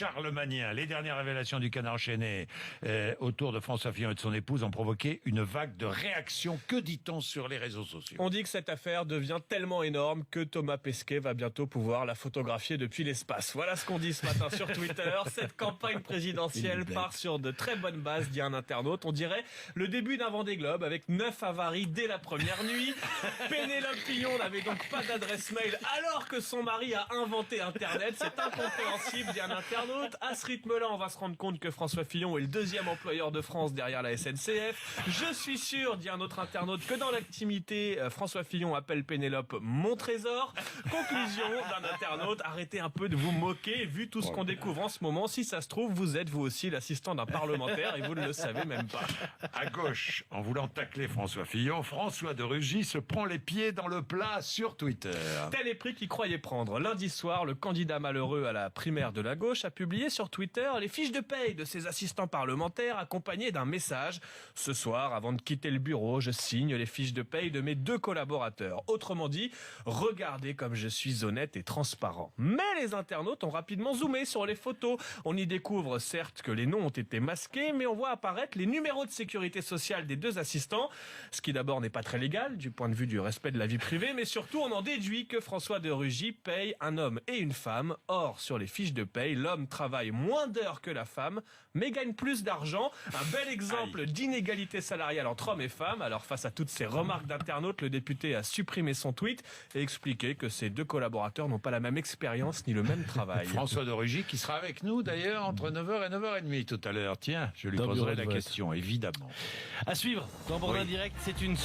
charlemanien. Les dernières révélations du Canard enchaîné autour de François Fillon et de son épouse ont provoqué une vague de réactions. Que dit-on sur les réseaux sociaux? On dit que cette affaire devient tellement énorme que Thomas Pesquet va bientôt pouvoir la photographier depuis l'espace. Voilà ce qu'on dit ce matin sur Twitter. Cette campagne présidentielle part sur de très bonnes bases, dit un internaute. On dirait le début d'un Vendée Globe avec 9 avaries dès la première nuit. Pénélope Fillon n'avait donc pas d'adresse mail alors que son mari a inventé Internet. C'est incompréhensible, dit un internaute. À ce rythme-là, on va se rendre compte que François Fillon est le deuxième employeur de France derrière la SNCF. Je suis sûr, dit un autre internaute, que dans l'activité, François Fillon appelle Pénélope mon trésor. Conclusion d'un internaute, arrêtez un peu de vous moquer, vu tout ce qu'on découvre en ce moment. Si ça se trouve, vous êtes vous aussi l'assistant d'un parlementaire et vous ne le savez même pas. À gauche, en voulant tacler François Fillon, François de Rugy se prend les pieds dans le plat sur Twitter. Tel est pris qu'il croyait prendre. Lundi soir, le candidat malheureux à la primaire de la gauche a publié sur Twitter les fiches de paye de ses assistants parlementaires accompagnées d'un message. Ce soir, avant de quitter le bureau, je signe les fiches de paye de mes 2 collaborateurs. Autrement dit, regardez comme je suis honnête et transparent. Mais les internautes ont rapidement zoomé sur les photos. On y découvre certes que les noms ont été masqués, mais on voit apparaître les numéros de sécurité sociale des 2 assistants, ce qui d'abord n'est pas très légal du point de vue du respect de la vie privée, mais surtout on en déduit que François de Rugy paye un homme et une femme. Or, sur les fiches de paye, l'homme travaille moins d'heures que la femme, mais gagne plus d'argent. Un bel exemple d'inégalité salariale entre hommes et femmes. Alors face à toutes ces remarques d'internautes, le député a supprimé son tweet et expliqué que ses 2 collaborateurs n'ont pas la même expérience ni le même travail. François de Rugy qui sera avec nous d'ailleurs entre 9h et 9h30 tout à l'heure. Tiens, je lui poserai la question, évidemment. À suivre dans Bourdin Direct, c'est une